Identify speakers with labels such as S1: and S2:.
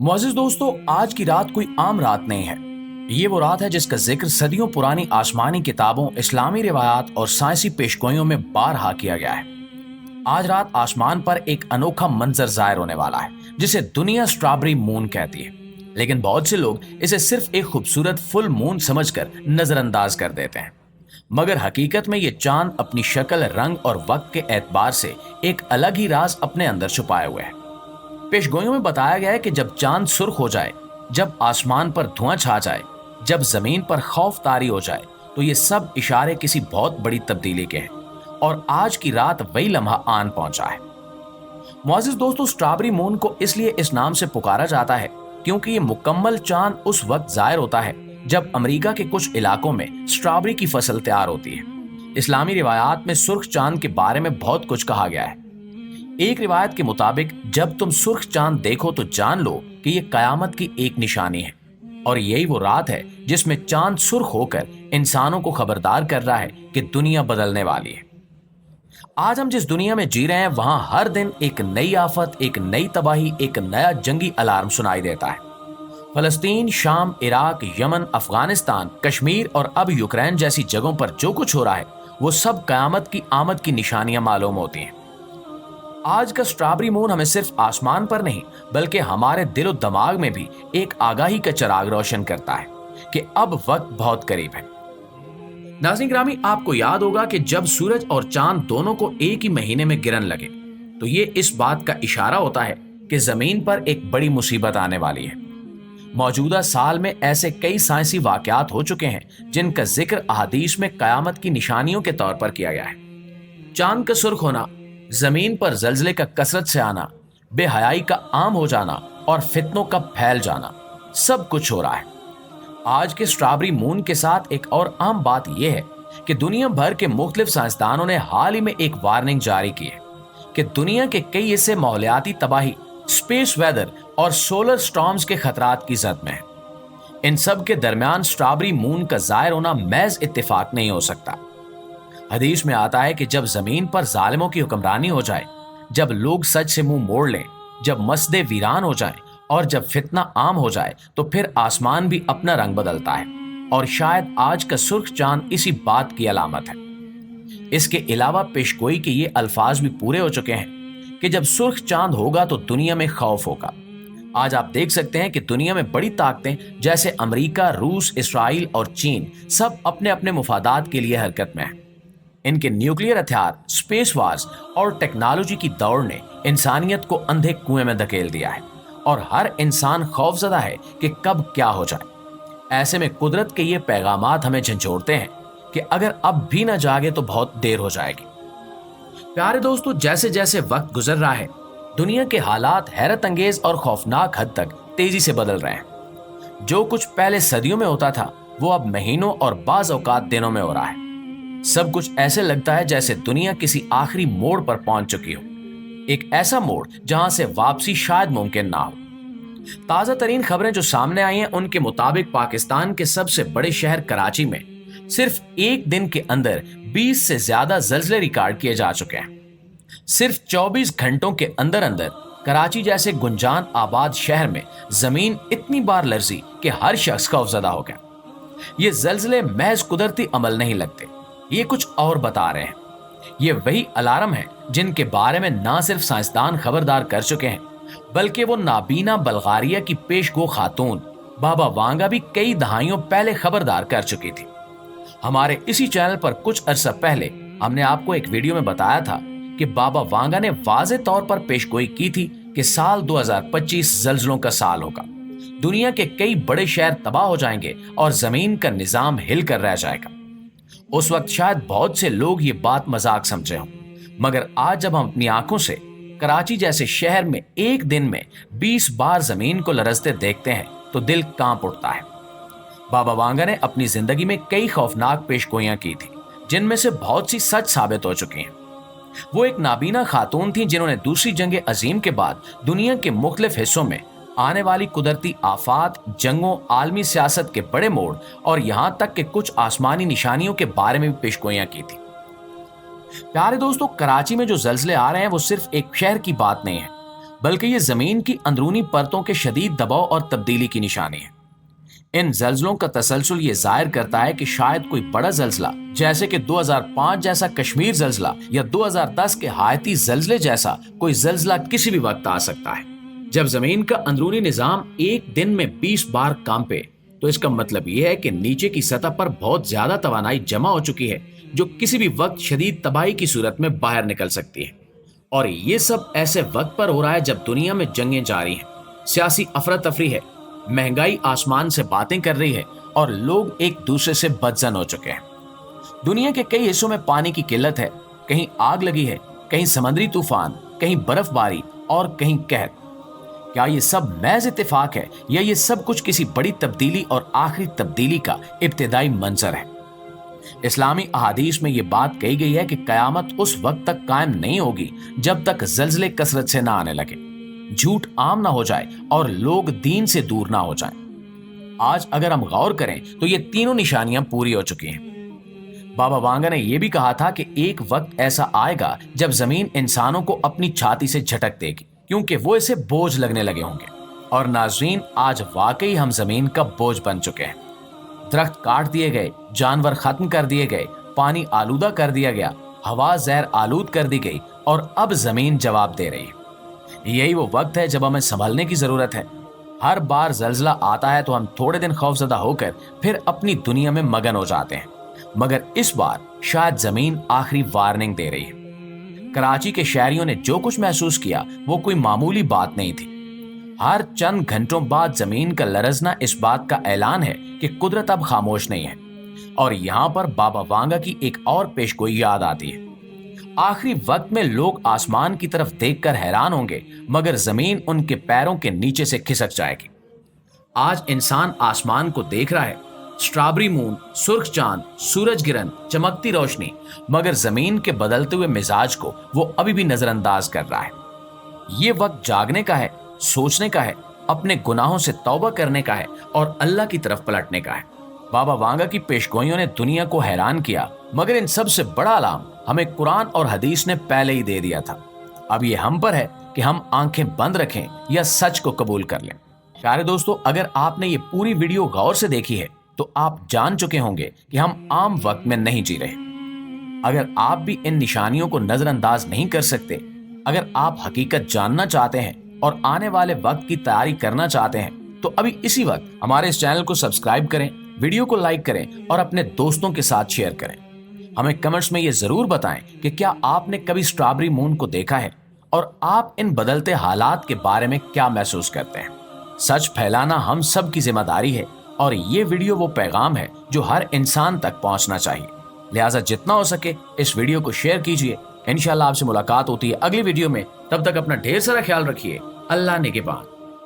S1: मुअज़्ज़िज़ दोस्तों, आज की रात कोई आम रात नहीं है। ये वो रात है जिसका जिक्र सदियों पुरानी आसमानी किताबों, इस्लामी रिवायात और साइंसी पेशगोइयों में बारहा किया गया है। आज रात आसमान पर एक अनोखा मंजर जाहिर होने वाला है, जिसे दुनिया स्ट्रॉबेरी मून कहती है। लेकिन बहुत से लोग इसे सिर्फ एक खूबसूरत फुल मून समझकर नजरअंदाज कर देते हैं। मगर हकीकत में ये चांद अपनी शक्ल, रंग और वक्त के एतबार से एक अलग ही राज अपने अंदर छुपाए हुए है। पेशगोइयों में बताया गया है कि जब चांद सुर्ख हो जाए, जब आसमान पर धुआं छा जाए, जब जमीन पर खौफ तारी हो जाए, तो ये सब इशारे किसी बहुत बड़ी तब्दीली के हैं। और आज की रात वही लम्हा आन पहुंचा है। मुअज़्ज़िज़ दोस्तों, स्ट्रॉबेरी मून को इसलिए इस नाम से पुकारा जाता है क्योंकि ये मुकम्मल चांद उस वक्त जाहिर होता है जब अमेरिका के कुछ इलाकों में स्ट्रॉबेरी की फसल तैयार होती है। इस्लामी रिवायात में सुर्ख चांद के बारे में बहुत कुछ कहा गया है। एक रिवायत के मुताबिक जब तुम सुर्ख चांद देखो तो जान लो कि यह कयामत की एक निशानी है, और यही वो रात है जिसमें चांद सुर्ख होकर इंसानों को खबरदार कर रहा है कि दुनिया बदलने वाली है। आज हम जिस दुनिया में जी रहे हैं, वहां हर दिन एक नई आफत, एक नई तबाही, एक नया जंगी अलार्म सुनाई देता है। फलस्तीन, शाम, इराक, यमन, अफगानिस्तान, कश्मीर और अब यूक्रेन जैसी जगहों पर जो कुछ हो रहा है, वो सब कयामत की आमद की निशानियां मालूम होती हैं। आज का स्ट्रॉबेरी मून हमें सिर्फ आसमान पर नहीं, बल्कि हमारे दिलो दिमाग में भी एक आगाही का चिराग रोशन करता है कि अब वक्त बहुत करीब है। नाज़रीन ग्रामी, आपको याद होगा कि जब सूरज और चांद दोनों को एक ही महीने में गिरन लगे, तो ये इस बात का इशारा होता है कि जमीन पर एक बड़ी मुसीबत आने वाली है। मौजूदा साल में ऐसे कई साइंसी वाकयात हो चुके हैं जिनका जिक्र अहादीस में कयामत की निशानियों के तौर पर किया गया है। चांद का सुर्ख होना, जमीन पर जल्जले का कसरत से आना, बेहयाई का आम हो जाना और फितनों का फैल जाना, सब कुछ हो रहा है। आज के स्ट्रॉबेरी मून के साथ एक और आम बात यह है कि दुनिया भर के मुख्तलिफ साइंसदानों ने हाल ही में एक वार्निंग जारी की है कि दुनिया के कई हिस्से माहौलियाती तबाही, स्पेस वेदर और सोलर स्टॉर्म्स के खतरात की जद में है। इन सब के दरमियान स्ट्रॉबेरी मून का जाहिर होना महज इत्तेफाक नहीं हो सकता। हदीस में आता है कि जब जमीन पर जालिमों की हुक्मरानी हो जाए, जब लोग सच से मुंह मोड़ लें, जब मस्जिदें वीरान हो जाएं और जब फितना आम हो जाए, तो फिर आसमान भी अपना रंग बदलता है। और शायद आज का सुर्ख चांद इसी बात की अलामत है। इसके अलावा पेशगोई के ये अल्फाज भी पूरे हो चुके हैं कि जब सुर्ख चांद होगा तो दुनिया में खौफ होगा। आज आप देख सकते हैं कि दुनिया में बड़ी ताकतें जैसे अमेरिका, रूस, इसराइल और चीन सब अपने अपने मुफादात के लिए हरकत में हैं। इनके न्यूक्लियर हथियार, स्पेस वार्स और टेक्नोलॉजी की दौड़ ने इंसानियत को अंधे कुएं में धकेल दिया है, और हर इंसान खौफजदा है कि कब क्या हो जाए। ऐसे में कुदरत के ये पैगामात हमें झंझोड़ते हैं कि अगर अब भी न जागे तो बहुत देर हो जाएगी। प्यारे दोस्तों, जैसे जैसे वक्त गुजर रहा है, दुनिया के हालात हैरत अंगेज और खौफनाक हद तक तेजी से बदल रहे हैं। जो कुछ पहले सदियों में होता था, वो अब महीनों और बाज औकात दिनों में हो रहा है। सब कुछ ऐसे लगता है जैसे दुनिया किसी आखिरी मोड़ पर पहुंच चुकी हो, एक ऐसा मोड़ जहां से वापसी शायद मुमकिन ना हो। ताजा तरीन खबरें जो सामने आई हैं, उनके मुताबिक पाकिस्तान के सबसे बड़े शहर कराची में सिर्फ एक दिन के अंदर 20 से ज्यादा जल्जले रिकॉर्ड किए जा चुके हैं। सिर्फ 24 घंटों के अंदर अंदर कराची जैसे गुंजान आबाद शहर में जमीन इतनी बार लर्जी कि हर शख्स खौफजदा हो गया। ये जल्जले महज कुदरती अमल नहीं लगते, ये कुछ और बता रहे हैं। ये वही अलार्म है जिनके बारे में ना सिर्फ साइंसदान खबरदार कर चुके हैं, बल्कि वो नाबीना बल्गारिया की पेशगो खातून बाबा वांगा भी कई दहाइयों पहले खबरदार कर चुकी थी। हमारे इसी चैनल पर कुछ अरसा पहले हमने आपको एक वीडियो में बताया था कि बाबा वांगा ने वाज़े तौर पर पेशगोई की थी कि साल 2025 जल्जलों का साल होगा। दुनिया के कई बड़े शहर तबाह हो जाएंगे और जमीन का निजाम हिल कर रह जाएगा। उस वक्त शायद बहुत से लोग ये बात मजाक समझे हों, मगर आज जब हम अपनी आंखों से कराची जैसे शहर में एक दिन में 20 बार जमीन को लरजते देखते हैं तो दिल कांप उठता है। बाबा वांगा ने अपनी जिंदगी में कई खौफनाक पेशगोइयां की थी, जिनमें से बहुत सी सच साबित हो चुकी हैं। वो एक नाबीना खातून थी जिन्होंने दूसरी जंग अजीम के बाद दुनिया के मुख्तलिफ हिस्सों में आने वाली कुदरती आफात, जंगों, आलमी सियासत के बड़े मोड़ और यहां तक कि कुछ आसमानी निशानियों के बारे में भी पेशगोइयां की थी। प्यारे दोस्तों, कराची में जो जल्जले आ रहे हैं वो सिर्फ एक शहर की बात नहीं है, बल्कि ये जमीन की अंदरूनी परतों के शदीद दबाव और तब्दीली की निशानी है। इन जल्जलों का तसलसल ये जाहिर करता है कि शायद कोई बड़ा जल्जला, जैसे कि 2005 जैसा कश्मीर जल्जला या 2010 के हायती जल्जले जैसा कोई जल्जला किसी भी वक्त आ सकता है। जब जमीन का अंदरूनी निजाम एक दिन में 20 बार कांपे, तो इसका मतलब यह है कि नीचे की सतह पर बहुत ज्यादा तवानाई जमा हो चुकी है, जो किसी भी वक्त शदीद तबाही की सूरत में बाहर निकल सकती है। और ये सब ऐसे वक्त पर हो रहा है जब दुनिया में जंगें जारी हैं, सियासी अफरा तफरी है, महंगाई आसमान से बातें कर रही है और लोग एक दूसरे से बदजन हो चुके हैं। दुनिया के कई हिस्सों में पानी की किल्लत है, कहीं आग लगी है, कहीं समुद्री तूफान, कहीं बर्फबारी और कहीं कहर। क्या ये सब महज इत्तेफाक है या ये सब कुछ किसी बड़ी तब्दीली और आखिरी तब्दीली का इब्तिदाई मंजर है? इस्लामी अहादीस में ये बात कही गई है कि कयामत उस वक्त तक कायम नहीं होगी जब तक जल्जले कसरत से ना आने लगे, झूठ आम ना हो जाए और लोग दीन से दूर ना हो जाएं। आज अगर हम गौर करें तो ये तीनों निशानियां पूरी हो चुकी हैं। बाबा वांगा ने यह भी कहा था कि एक वक्त ऐसा आएगा जब जमीन इंसानों को अपनी छाती से झटक देगी, क्योंकि वो इसे बोझ लगने लगे होंगे। और नाजरीन, आज वाकई हम जमीन का बोझ बन चुके हैं। दरख्त काट दिए गए, जानवर खत्म कर दिए गए, पानी आलूदा कर दिया गया, हवा जहर आलूद कर दी गई और अब जमीन जवाब दे रही है। यही वो वक्त है जब हमें संभलने की जरूरत है। हर बार जल्जला आता है तो हम थोड़े दिन खौफजदा होकर फिर अपनी दुनिया में मगन हो जाते हैं, मगर इस बार शायद जमीन आखिरी वार्निंग दे रही है। कराची के शहरियों ने जो कुछ महसूस किया वो कोई मामूली बात नहीं थी। हर चंद घंटों बाद जमीन का लरजना इस बात का ऐलान है कि कुदरत अब खामोश नहीं है। और यहाँ पर बाबा वांगा की एक और पेशगोई याद आती है। आखिरी वक्त में लोग आसमान की तरफ देखकर हैरान होंगे, मगर जमीन उनके पैरों के नीचे से खिसक जाएगी। आज इंसान आसमान को देख रहा है, स्ट्रॉबेरी मून, सुर्ख चांद, सूरज गिरन, चमकती रोशनी, मगर जमीन के बदलते हुए मिजाज को वो अभी भी नजरअंदाज कर रहा है। ये वक्त जागने का है, सोचने का है, अपने गुनाहों से तौबा करने का है और अल्लाह की तरफ पलटने का है। बाबा वांगा की पेशगोइयों ने दुनिया को हैरान किया, मगर इन सब से बड़ा अलार्म हमें कुरान और हदीस ने पहले ही दे दिया था। अब ये हम पर है कि हम आंखें बंद रखें या सच को कबूल कर लें। प्यारे दोस्तों, अगर आपने ये पूरी वीडियो गौर से देखी है तो आप जान चुके होंगे कि हम आम वक्त में नहीं जी रहे। अगर आप भी इन निशानियों को नजरअंदाज नहीं कर सकते, अगर आप हकीकत जानना चाहते हैं और आने वाले वक्त की तैयारी करना चाहते हैं, तो अभी इसी वक्त हमारे इस चैनल को सब्सक्राइब करें, वीडियो को लाइक करें और अपने दोस्तों के साथ शेयर करें। हमें कमेंट्स में ये जरूर बताएं कि क्या आपने कभी स्ट्रॉबेरी मून को देखा है और आप इन बदलते हालात के बारे में क्या महसूस करते हैं। सच फैलाना हम सब की जिम्मेदारी है और ये वीडियो वो पैगाम है जो हर इंसान तक पहुंचना चाहिए। लिहाजा जितना हो सके इस वीडियो को शेयर कीजिए। इंशाल्लाह आपसे मुलाकात होती है अगली वीडियो में। तब तक अपना ढेर सारा ख्याल रखिए। अल्लाह निगहबान।